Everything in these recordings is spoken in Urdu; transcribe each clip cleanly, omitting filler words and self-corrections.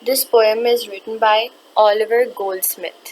This poem is written by Oliver Goldsmith.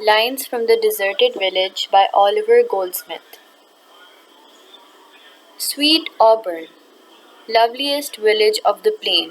Lines from the Deserted Village by Oliver Goldsmith. Sweet Auburn, loveliest village of the plain.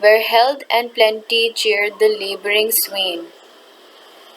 Where health and plenty cheered the laboring swain.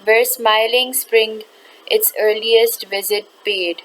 Where smiling spring its earliest visit paid.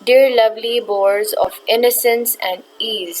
Dear lovely bores of innocence and ease.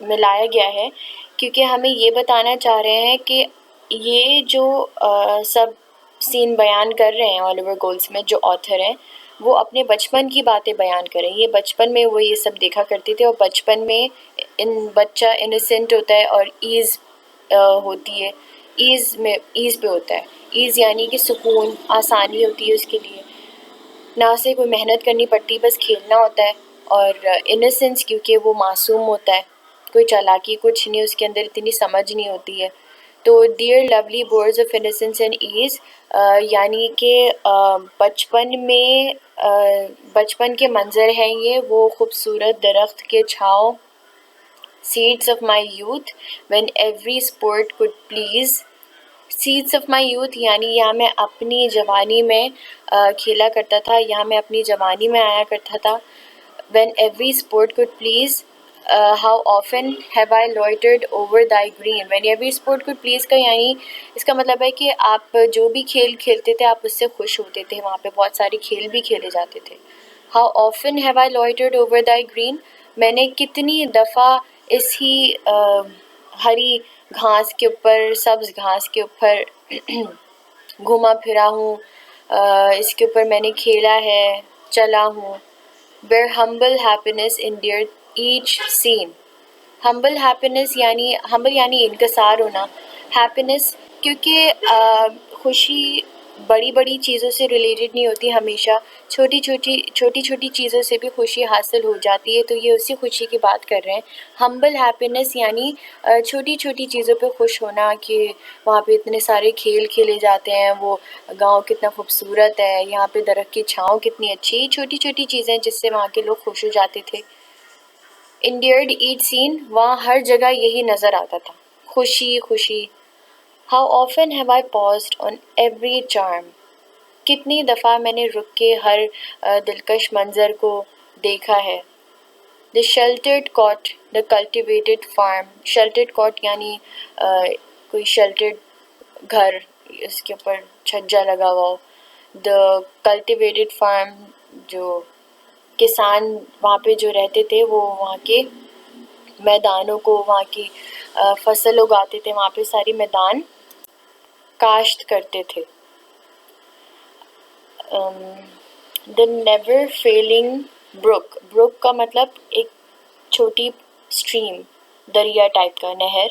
ملایا گیا ہے کیونکہ ہمیں یہ بتانا چاہ رہے ہیں کہ یہ جو سب سین بیان کر رہے ہیں اولیور گولڈسمتھ جو آتھر ہیں وہ اپنے بچپن کی باتیں بیان کریں. یہ بچپن میں وہ یہ سب دیکھا کرتے تھے اور بچپن میں بچہ انوسینٹ ہوتا ہے اور ایز ہوتی ہے. ایز پہ ہوتا ہے. ایز یعنی کہ سکون, آسانی ہوتی ہے اس کے لیے, نہ اسے کوئی محنت کرنی پڑتی, بس کھیلنا ہوتا ہے. اور انوسینس کیونکہ وہ معصوم ہوتا ہے, کوئی چالاکی کچھ نہیں, اس کے اندر اتنی سمجھ نہیں ہوتی ہے. تو dear lovely birds of innocence and ease یعنی کہ بچپن کے منظر ہیں یہ, وہ خوبصورت درخت کے چھاؤں, seats of my youth when every sport could please. Seats of my youth یعنی یہاں میں اپنی جوانی میں کھیلا کرتا تھا, یہاں میں اپنی جوانی میں آیا کرتا تھا. When every sport could please how often have I loitered over thy green. When every sport could please کا یعنی اس کا مطلب ہے کہ آپ جو بھی کھیل کھیلتے تھے آپ اس سے خوش ہوتے تھے, وہاں پہ بہت سارے کھیل بھی کھیلے جاتے تھے. How often have I loitered over thy green, میں نے کتنی دفعہ اس ہی ہری گھاس کے اوپر, سبز گھاس کے اوپر گھوما پھرا ہوں, اس کے اوپر میں نے کھیلا ہے, چلا ہوں. where humble happiness endured each scene. Humble happiness یعنی انکسار ہونا. ہیپینس کیونکہ خوشی بڑی بڑی چیزوں سے ریلیٹڈ نہیں ہوتی, ہمیشہ چھوٹی چھوٹی چیزوں سے بھی خوشی حاصل ہو جاتی ہے. تو یہ اسی خوشی کی بات کر رہے ہیں. ہمبل ہیپینس یعنی چھوٹی چھوٹی چیزوں پہ خوش ہونا, کہ وہاں پہ اتنے سارے کھیل کھیلے جاتے ہیں, وہ گاؤں کتنا خوبصورت ہے, یہاں پہ درخت کی چھاؤں کتنی اچھی, چھوٹی چھوٹی چیزیں جس سے وہاں کے لوگ خوش ہو جاتے تھے. endured each scene وہاں ہر جگہ یہی نظر آتا تھا, خوشی خوشی. how often have I paused on every charm. کتنی دفعہ میں نے رک کے ہر دلکش منظر کو دیکھا ہے. the sheltered cot, the cultivated farm. sheltered cot یعنی کوئی sheltered گھر, اس کے اوپر چھجا لگا ہوا ہو. the cultivated farm جو کسان وہاں پہ جو رہتے تھے وہ وہاں کے میدانوں کو, وہاں کی فصل اگاتے تھے, وہاں پہ ساری میدان کاشت کرتے تھے. the never failing brook. brook کا مطلب ایک چھوٹی اسٹریم, دریا ٹائپ کا, نہر.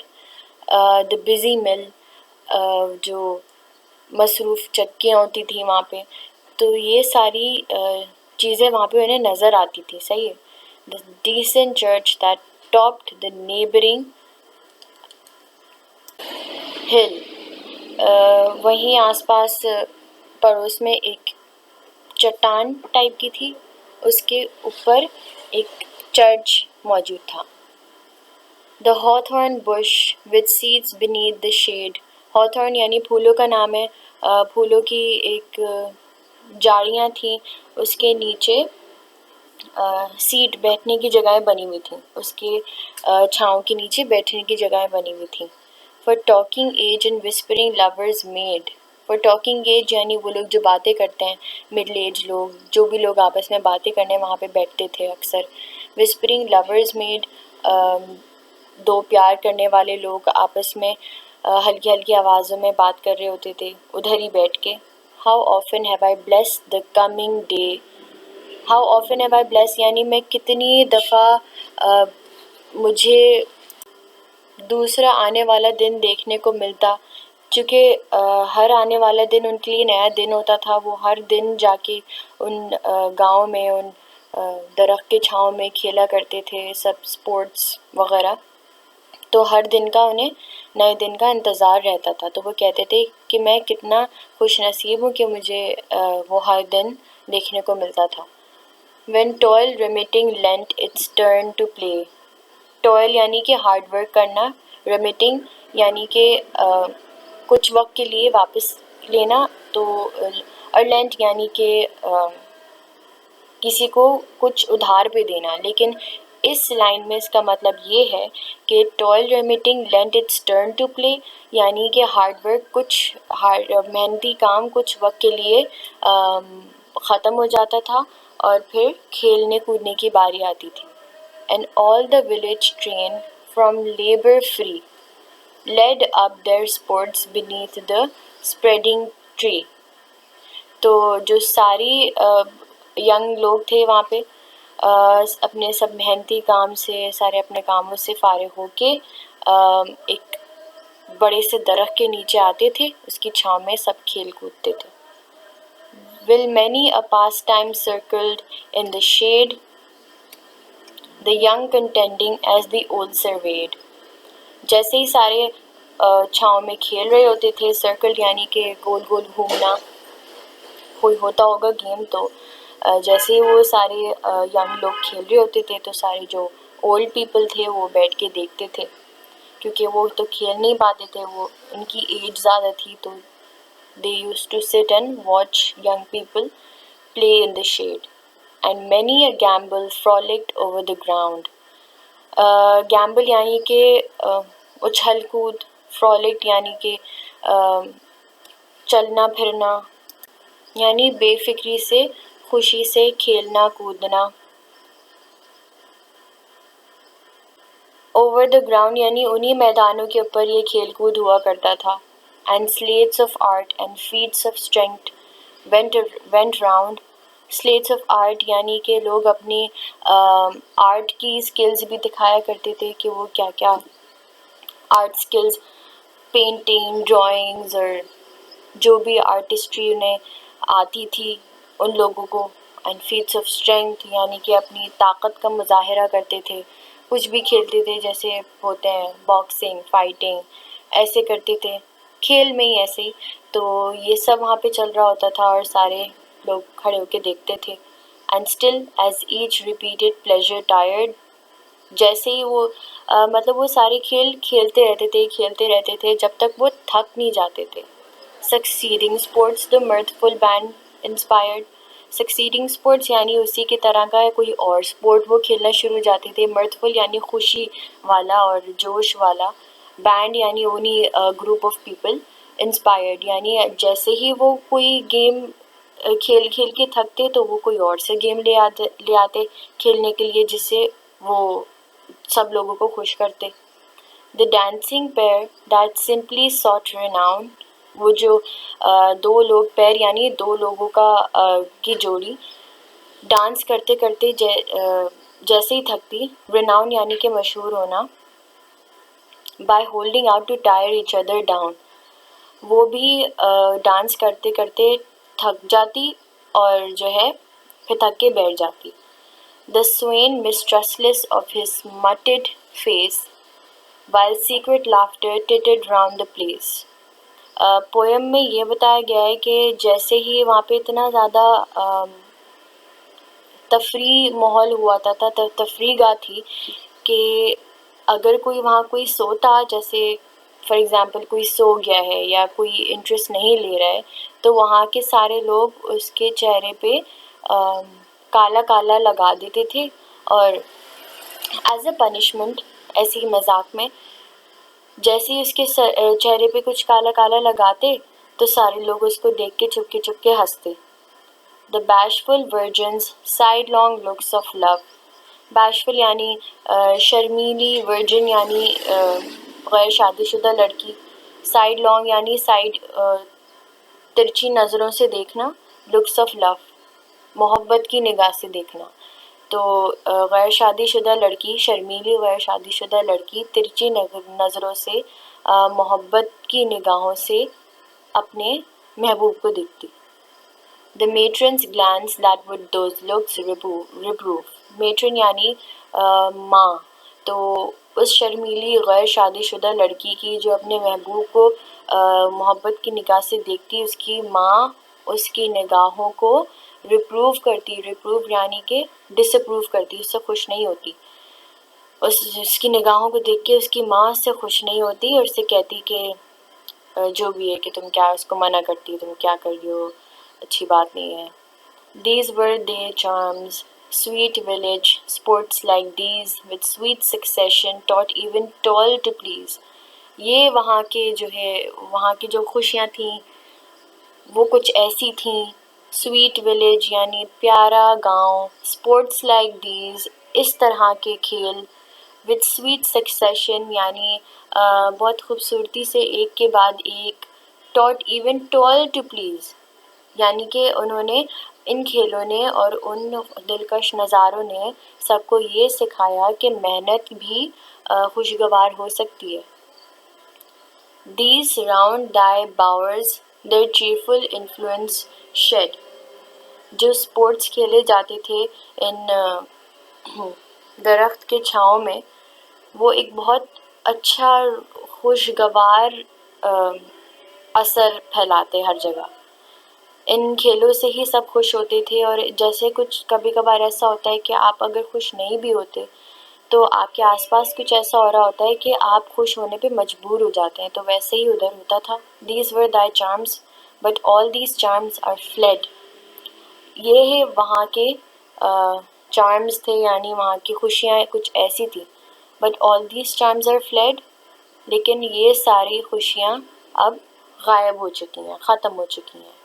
the busy mill جو مصروف چکیاں ہوتی تھیں وہاں پہ. تو یہ ساری چیزیں وہاں پہ انہیں نظر آتی تھی. صحیح ہے. the decent church that topped the neighboring hill. وہیں آس پاس پڑوس میں ایک چٹان ٹائپ کی تھی, اس کے اوپر ایک چرچ موجود تھا. the hawthorn bush with seeds beneath the shade. hawthorn یعنی پھولوں کا نام ہے, پھولوں کی ایک جاڑیاں تھیں, اس کے نیچے سیٹ بیٹھنے کی جگہیں بنی ہوئی تھیں, اس کے چھاؤں کے نیچے بیٹھنے کی جگہیں بنی ہوئی تھیں. for talking age and whispering lovers made. for talking age یعنی وہ لوگ جو باتیں کرتے ہیں, مڈل ایج لوگ, جو بھی لوگ آپس میں باتیں کرنے وہاں پہ بیٹھتے تھے اکثر. whispering lovers made دو پیار کرنے والے لوگ آپس میں ہلکی ہلکی آوازوں میں بات کر رہے ہوتے تھے ادھر ہی بیٹھ کے. how often have I blessed the coming day. how often have I blessed یعنی میں کتنی دفعہ مجھے دوسرا آنے والا دن دیکھنے کو ملتا, چونکہ ہر آنے والا دن ان کے لیے نیا دن ہوتا تھا. وہ ہر دن جا کے ان گاؤں میں, ان درخت کے چھاؤں میں کھیلا کرتے تھے, سب اسپورٹس وغیرہ. تو ہر دن کا انہیں نئے دن کا انتظار رہتا تھا. تو وہ کہتے تھے کہ میں کتنا خوش نصیب ہوں کہ مجھے وہ ہر دن دیکھنے کو ملتا تھا. when toil remitting lent its turn to play. toil یعنی کہ ہارڈ ورک کرنا, remitting یعنی کہ کچھ وقت کے لیے واپس لینا, تو اور lent یعنی کہ کسی کو کچھ ادھار پہ دینا. لیکن اس لائن میں اس کا مطلب یہ ہے کہ toil remitting lent its turn to play یعنی کہ ہارڈ ورک, کچھ محنتی کام کچھ وقت کے لیے ختم ہو جاتا تھا اور پھر کھیلنے کودنے کی باری آتی تھی. and all the village train from labor free, led up their sports beneath the spreading tree. تو جو ساری ینگ لوگ تھے وہاں پہ اپنے سب محنتی کام سے، سارے اپنے کاموں سے فارغ ہو کے ایک بڑے سے درخت کے نیچے آتے تھے، اس کی چھاؤں میں سب کھیل کودتے تھے. Will many a pastime circled in the shade, the young contending as the old surveyed. جیسے ہی سارے چھاؤں میں کھیل رہے ہوتے تھے، سرکل یعنی کہ گول گول گھومنا، کوئی ہوتا ہوگا گیم. تو جیسے ہی وہ سارے ینگ لوگ کھیل رہے ہوتے تھے تو سارے جو اولڈ پیپل تھے وہ بیٹھ کے دیکھتے تھے، کیونکہ وہ تو کھیل نہیں پاتے تھے، وہ ان کی ایج زیادہ تھی. تو they used to sit and watch young people play in the shade. And many a gamble frolicked over the ground. Gamble یعنی کہ اچھل کود، فرولک یعنی کہ چلنا پھرنا، یعنی بے فکری سے خوشی سے کھیلنا کودنا. اوور دا گراؤنڈ یعنی انہی میدانوں کے اوپر یہ کھیل کود ہوا کرتا تھا. And sleights of art and feats of strength went round. Sleights of art یعنی کہ لوگ اپنی آرٹ کی اسکلز بھی دکھایا کرتے تھے کہ وہ کیا کیا آرٹ اسکلز، پینٹنگ، ڈرائنگز اور جو بھی آرٹسٹری انہیں آتی تھی ان لوگوں کو. اینڈ فیٹس آف اسٹرینتھ یعنی کہ اپنی طاقت کا مظاہرہ کرتے تھے، کچھ بھی کھیلتے تھے، جیسے ہوتے ہیں باکسنگ، فائٹنگ، ایسے کرتے تھے کھیل میں ہی ایسے ہی. تو یہ سب وہاں پہ چل رہا ہوتا تھا اور سارے لوگ کھڑے ہو کے دیکھتے تھے. And still as each repeated pleasure tired, جیسے ہی وہ مطلب وہ سارے کھیل کھیلتے رہتے تھے جب تک وہ تھک نہیں جاتے تھے. سکسیڈنگ اسپورٹس دا mirthful band inspired. Succeeding sports یعنی اسی کی طرح کا کوئی اور اسپورٹ وہ کھیلنا شروع ہو جاتے تھے. mirthful یعنی خوشی والا اور جوش والا، بینڈ یعنی انہی گروپ آف پیپل، انسپائرڈ یعنی جیسے ہی وہ کوئی گیم کھیل کے تھکتے تو وہ کوئی اور سے گیم لے آتے کھیلنے کے لیے، جس سے وہ سب لوگوں کو خوش کرتے. The dancing pair that simply sought renown. وہ جو دو لوگ پیر یعنی دو لوگوں کی جوڑی ڈانس کرتے کرتے جیسے ہی تھکتی، renown یعنی کہ مشہور ہونا، by holding out to tire each other down. وہ بھی ڈانس کرتے کرتے تھک جاتی اور جو ہے پھر تھک کے بیٹھ جاتی. The swain mistrustless of his mutted face, while secret laughter tittered round the place. Poem میں یہ بتایا گیا ہے کہ جیسے ہی وہاں پہ اتنا زیادہ تفریح ماحول ہوا تھا، تفریح گاہ تھی کہ اگر کوئی سوتا، جیسے فار ایگزامپل کوئی سو گیا ہے یا کوئی انٹرسٹ نہیں لے رہا ہے، تو وہاں کے سارے لوگ اس کے چہرے پہ کالا کالا لگا دیتے تھے، اور ایز اے پنشمنٹ، ایسی ہی مذاق میں، جیسے ہی اس کے چہرے پہ کچھ کالا کالا لگاتے تو سارے لوگ اس کو دیکھ کے چپ کے ہنستے. The bashful virgins sighed long looks of love. bashful یعنی شرمیلی، ورجن یعنی غیر شادی شدہ لڑکی، sighed long یعنی سائڈ ترچھی نظروں سے دیکھنا، looks of love محبت کی نگاہ سے دیکھنا. تو غیر شادی شدہ لڑکی، شرمیلی غیر شادی شدہ لڑکی ترچھی نظروں سے محبت کی نگاہوں سے اپنے محبوب کو دیکھتی. The matron's glance that would those looks reprove. matron یعنی ماں. تو اس شرمیلی غیر شادی شدہ لڑکی کی جو اپنے محبوب کو محبت کی نگاہ سے دیکھتی، اس کی ماں اس کی نگاہوں کو ریپروو کرتی. ریپروو یعنی کہ ڈس اپروو کرتی، اس سے خوش نہیں ہوتی. اس کی نگاہوں کو دیکھ کے اس کی ماں اس سے خوش نہیں ہوتی اور اس سے کہتی کہ جو بھی ہے کہ تم کیا اس کو منع کرتی، تم کیا کر رہی ہو، اچھی بات نہیں ہے. These were their charms, sweet village sports like these with sweet succession taught even toil to please. یہ وہاں کے جو ہے، وہاں کی جو خوشیاں تھیں وہ کچھ ایسی تھیں. سویٹ ولیج یعنی پیارا گاؤں، اسپورٹس لائک دیز اس طرح کے کھیل with sweet succession یعنی بہت خوبصورتی سے ایک کے بعد ایک. taught even toil to please یعنی کہ انہوں نے ان کھیلوں نے اور ان دلکش نظاروں نے سب کو یہ سکھایا کہ محنت بھی خوشگوار ہو سکتی ہے. These round thy bowers their cheerful influence shed. جو سپورٹس کھیلے جاتے تھے ان درخت کے چھاؤں میں وہ ایک بہت اچھا خوشگوار اثر پھیلاتے ہر جگہ. ان کھیلوں سے ہی سب خوش ہوتے تھے اور جیسے کچھ کبھی کبھار ایسا ہوتا ہے کہ آپ اگر خوش نہیں بھی ہوتے تو آپ کے آس پاس کچھ ایسا ہو رہا ہوتا ہے کہ آپ خوش ہونے پہ مجبور ہو جاتے ہیں، تو ویسے ہی ادھر ہوتا تھا. These were thy charms but all these charms are fled. یہ وہاں کے چارمز تھے یعنی وہاں کی خوشیاں کچھ ایسی تھی. But all these charms are fled لیکن یہ ساری خوشیاں اب غائب ہو چکی ہیں، ختم ہو چکی ہیں.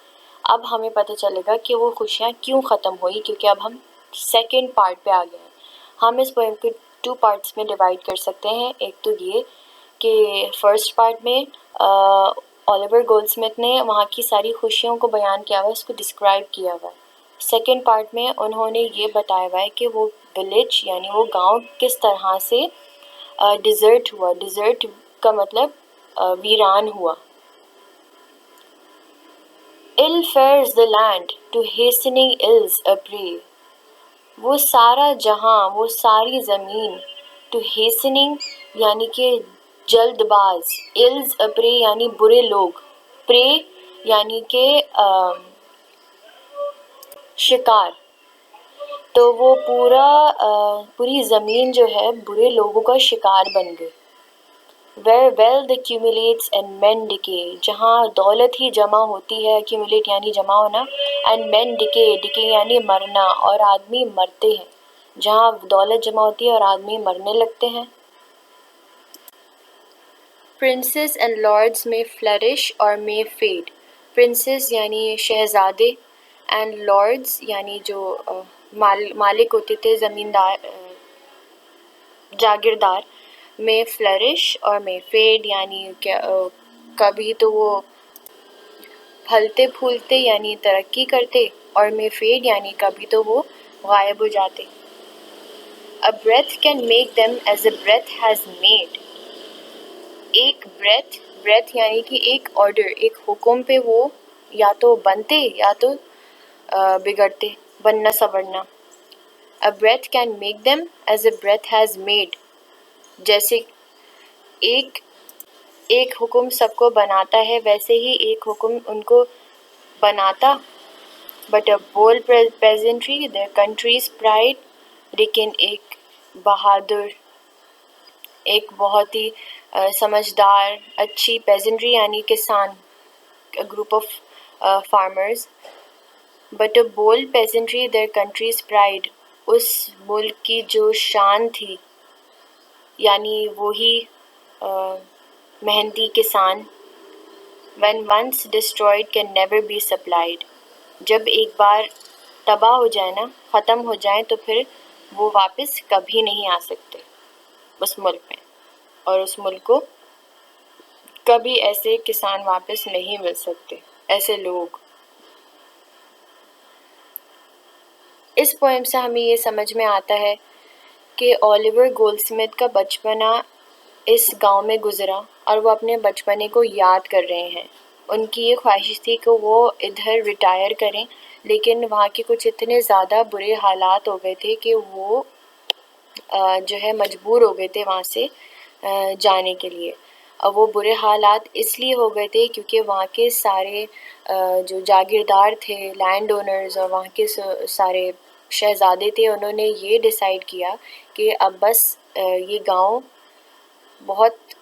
اب ہمیں پتہ چلے گا کہ وہ خوشیاں کیوں ختم ہوئی، کیونکہ اب ہم سیکنڈ پارٹ پہ آ گئے ہیں. ہم اس پوئم کو 2 پارٹس میں ڈیوائڈ کر سکتے ہیں. ایک تو یہ کہ فرسٹ پارٹ میں اولیور گولڈ سمتھ نے وہاں کی ساری خوشیوں کو بیان کیا ہوا ہے، اس کو ڈسکرائب کیا ہوا ہے. سیکنڈ پارٹ میں انہوں نے یہ بتایا ہوا ہے کہ وہ ولیج یعنی وہ گاؤں کس طرح سے ڈیزرٹ ہوا. ڈیزرٹ کا مطلب ویران ہوا. Ill fares the land to hastening ills a prey. وہ سارا جہاں، وہ ساری زمین to hastening یعنی کہ جلد باز، ills a prey یعنی برے لوگ، prey یعنی کہ شکار. تو وہ پوری زمین جو ہے برے لوگوں کا شکار بن گئی. Where wealth accumulates and men decay. جہاں دولت ہی جمع ہوتی ہے، accumulate یعنی جمع ہونا، and men decay، decay یعنی مرنا، اور آدمی مرتے ہیں. جہاں دولت جمع ہوتی ہے اور آدمی مرنے لگتے ہیں. Princes and lords may flourish or may fade. Princes یعنی شہزادے and lords یعنی جو مالک ہوتے تھے، زمیندار، جاگیردار. میں فلرش اور میں فیڈ یعنی کبھی تو وہ پھلتے پھولتے یعنی ترقی کرتے، اور میں فیڈ یعنی کبھی تو وہ غائب ہو جاتے. A breath can make them as a breath has made. ایک breath یعنی کہ ایک آرڈر، ایک حکم پہ وہ یا تو بنتے یا تو بگڑتے، بننا سنورنا. A breath can make them as a breath has made. جیسے ایک حکم سب کو بناتا ہے ویسے ہی ایک حکم ان کو بناتا. But a bold peasantry their country's pride. لیکن ایک بہادر، ایک بہت ہی سمجھدار اچھی peasantry یعنی کسان، a group of farmers. But a bold peasantry their country's pride. اس ملک کی جو شان تھی یعنی وہی محنتی کسان. When once destroyed can never be supplied. جب ایک بار تباہ ہو جائے نا، ختم ہو جائیں، تو پھر وہ واپس کبھی نہیں آ سکتے اس ملک میں، اور اس ملک کو کبھی ایسے کسان واپس نہیں مل سکتے، ایسے لوگ. اس پوئم سے ہمیں یہ سمجھ میں آتا ہے کہ اولیور گولڈ سمتھ کا بچپنا اس گاؤں میں گزرا اور وہ اپنے بچپنے کو یاد کر رہے ہیں. ان کی یہ خواہش تھی کہ وہ ادھر ریٹائر کریں، لیکن وہاں کے کچھ اتنے زیادہ برے حالات ہو گئے تھے کہ وہ جو ہے مجبور ہو گئے تھے وہاں سے جانے کے لیے. اور وہ برے حالات اس لیے ہو گئے تھے کیونکہ وہاں کے سارے جو جاگیردار تھے، لینڈ اونرز، اور وہاں کے سارے شہزادے تھے، انہوں نے یہ ڈیسائیڈ کیا کہ اب بس یہ گاؤں بہت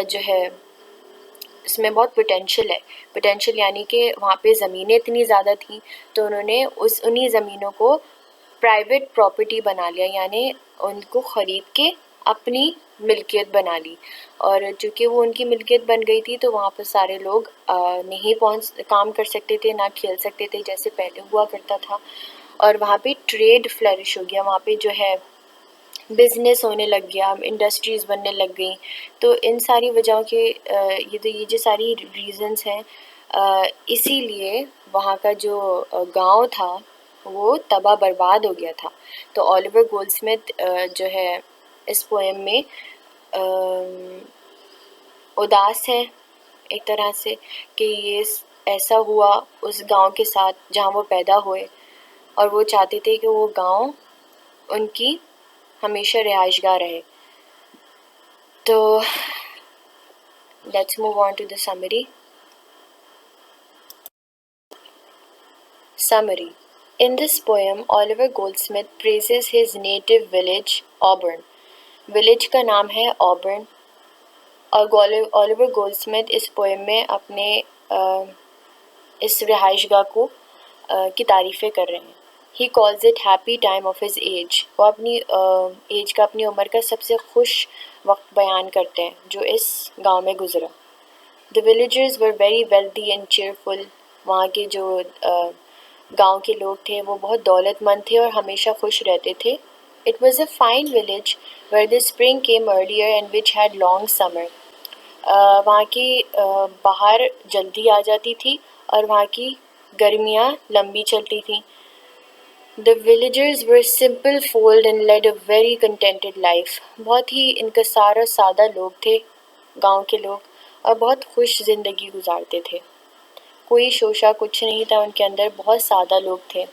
جو ہے اس میں بہت پوٹینشیل یعنی کہ وہاں پہ زمینیں اتنی زیادہ تھیں، تو انہوں نے انہی زمینوں کو پرائیویٹ پراپرٹی بنا لیا، یعنی ان کو خرید کے اپنی ملکیت بنا لی. اور چونکہ وہ ان کی ملکیت بن گئی تھی تو وہاں پر سارے لوگ نہیں کام کر سکتے تھے، نہ کھیل سکتے تھے جیسے پہلے ہوا کرتا تھا. اور وہاں پہ ٹریڈ فلرش ہو گیا، وہاں پہ جو ہے بزنس ہونے لگ گیا، انڈسٹریز بننے لگ گئیں. تو ان ساری وجہوں کے یہ جو ساری ریزنز ہیں، اسی لیے وہاں کا جو گاؤں تھا وہ تباہ برباد ہو گیا تھا. تو اولیور گولڈ اسمتھ جو ہے اس پوئم میں اداس ہے ایک طرح سے کہ یہ ایسا ہوا اس گاؤں کے ساتھ جہاں وہ پیدا ہوئے، اور وہ چاہتے تھے کہ وہ گاؤں ان کی ہمیشہ رہائش گاہ رہے. تو let's move on to the summary. Summary. In this poem, Oliver Goldsmith praises his native village, Auburn. Village کا نام ہے آبرن، اور اولیور گولڈ اسمتھ اس پوئم میں اپنے اس رہائش گاہ کو کی تعریفیں کر رہے ہیں. He calls it happy time of his age. وہ اپنی ایج کا، اپنی عمر کا سب سے خوش وقت بیان کرتے ہیں جو اس گاؤں میں گزرا. The villagers were very wealthy and cheerful. وہاں کے جو گاؤں کے لوگ تھے وہ بہت دولت مند تھے اور ہمیشہ خوش رہتے تھے. It was a fine village where the spring came earlier and which had long summer. وہاں کی بہار جلدی آ جاتی تھی اور وہاں کی گرمیاں لمبی چلتی تھیں. The villagers were simple folk and led a very contented life. بہت ہی انکسار اور سادہ لوگ تھے گاؤں کے لوگ، اور بہت خوش زندگی گزارتے تھے. کوئی شوشہ کچھ نہیں تھا ان کے اندر، بہت سادہ لوگ تھے.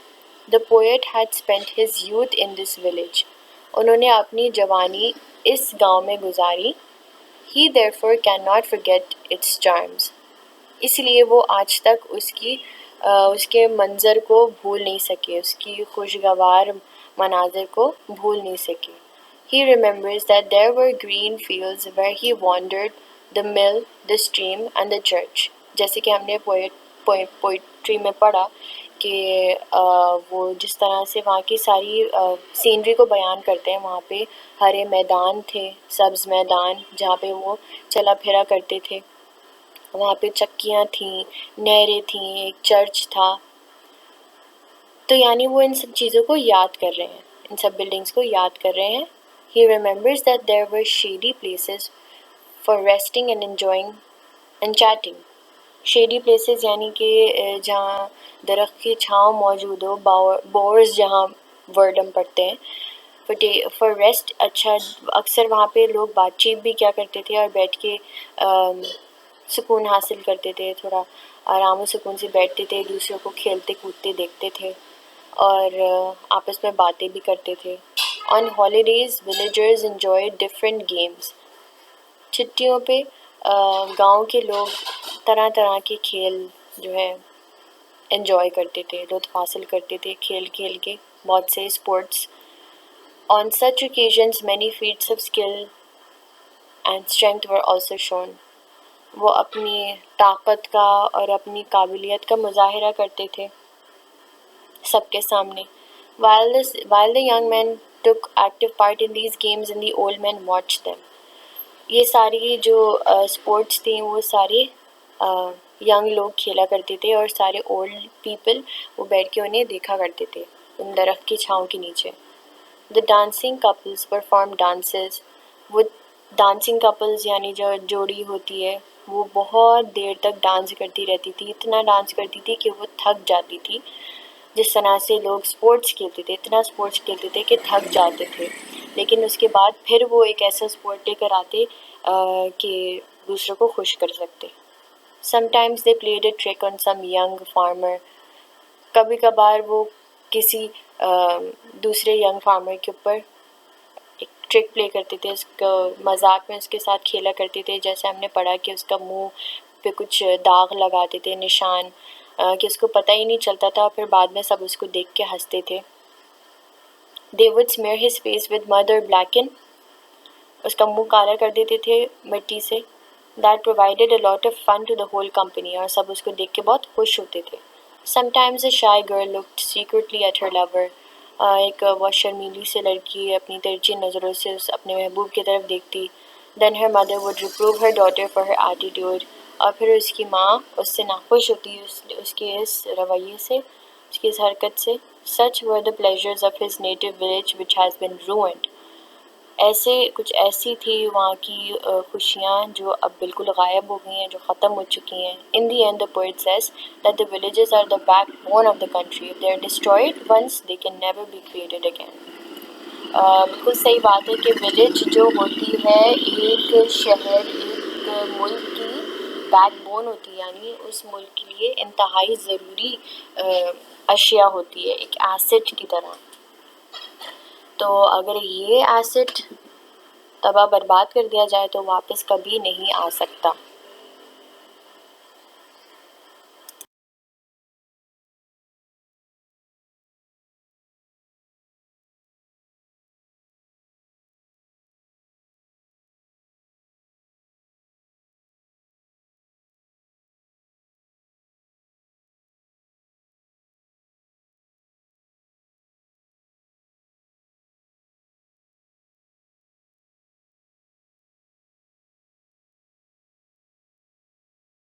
The poet had spent his youth in this village. انہوں نے اپنی جوانی اس گاؤں میں گزاری. He therefore cannot forget its charms. اس لیے وہ آج تک اس کے منظر کو بھول نہیں سکے، اس کی خوشگوار مناظر کو بھول نہیں سکے. He remembers that there were green fields where he wandered, the mill, the stream and the church. جیسے کہ ہم نے پوئٹری میں پڑھا کہ وہ جس طرح سے وہاں کی ساری سینری کو بیان کرتے ہیں. وہاں پہ ہرے میدان تھے، سبز میدان جہاں پہ وہ چلا پھرا کرتے تھے. وہاں پہ چکیاں تھیں، نہریں تھیں، ایک چرچ تھا. تو یعنی وہ ان سب چیزوں کو یاد کر رہے ہیں، ان سب بلڈنگس کو یاد کر رہے ہیں. He remembers that there were shady places for resting and enjoying and chatting. Shady places یعنی کہ جہاں درخت کی چھاؤں موجود ہو، بورز جہاں ورڈ ہم پڑھتے ہیں. فار ریسٹ، اچھا اکثر وہاں پہ لوگ بات چیت بھی کیا کرتے تھے اور بیٹھ کے سکون حاصل کرتے تھے، تھوڑا آرام و سکون سے بیٹھتے تھے، دوسروں کو کھیلتے کودتے دیکھتے تھے اور آپس میں باتیں بھی کرتے تھے. آن ہالیڈیز ولیجرز enjoyed different games. چھٹیوں پہ گاؤں کے لوگ طرح طرح کے کھیل جو ہے انجوائے کرتے تھے، لطف حاصل کرتے تھے کھیل کھیل کے، بہت سے sports. On such occasions many feats of skill and strength were also shown. وہ اپنی طاقت کا اور اپنی قابلیت کا مظاہرہ کرتے تھے سب کے سامنے. While the young men took active part in these games and the old men watched them. یہ ساری جو اسپورٹس تھیں وہ سارے ینگ لوگ کھیلا کرتے تھے اور سارے اولڈ پیپل وہ بیٹھ کے انہیں دیکھا کرتے تھے ان درخت کی چھاؤں کے نیچے. The dancing couples performed dances. وہ ڈانسنگ کپلز یعنی جو جوڑی ہوتی ہے وہ بہت دیر تک ڈانس کرتی رہتی تھی، اتنا ڈانس کرتی تھی کہ وہ تھک جاتی تھی. جس طرح سے لوگ اسپورٹس کھیلتے تھے، اتنا اسپورٹس کھیلتے تھے کہ تھک جاتے تھے، لیکن اس کے بعد پھر وہ ایک ایسا اسپورٹ لے کر آتے کہ دوسروں کو خوش کر سکتے. Sometimes they played a trick on some young farmer. کبھی کبھار وہ کسی دوسرے ینگ فارمر کے اوپر ایک ٹرک پلے کرتے تھے، اس کا مذاق میں اس کے ساتھ کھیلا کرتے تھے. جیسے ہم نے پڑھا کہ اس کا منہ پہ کچھ داغ لگاتے تھے، نشان، کہ اس کو پتہ ہی نہیں چلتا تھا، پھر بعد میں سب اس کو دیکھ کے ہنستے تھے. They would smear his face with mud or blacken. اس کا منہ کالا کر دیتے تھے مٹی سے. That provided a lot of fun to the whole company. اور سب اس کو دیکھ کے بہت خوش ہوتے تھے. Sometimes a shy girl looked secretly at her lover. ایک بہت شرمیلی سے لڑکی اپنی ترچھی نظروں سے اپنے محبوب کی طرف دیکھتی. Then her mother would reprove her daughter for her attitude. اور پھر اس کی ماں اس سے ناخوش ہوتی اس کے اس رویے سے، اس کی اس حرکت سے. Such were the pleasures of his native village which has been ruined. ایسی تھی وہاں کی خوشیاں جو اب بالکل غائب ہو گئی ہیں، جو ختم ہو چکی ہیں. In the end, the poet says that the villages are the backbone of the country. If they are destroyed once, they can never be created again. بالکل صحیح بات ہے کہ ولیج جو ہوتی ہے ایک شہر، ایک ملک کی بیک بون ہوتی ہے، یعنی اس ملک کے لیے انتہائی ضروری اشیاء ہوتی ہے، ایک ایسٹ کی طرح. تو اگر یہ ایسٹ تباہ برباد کر دیا جائے تو واپس کبھی نہیں آ سکتا.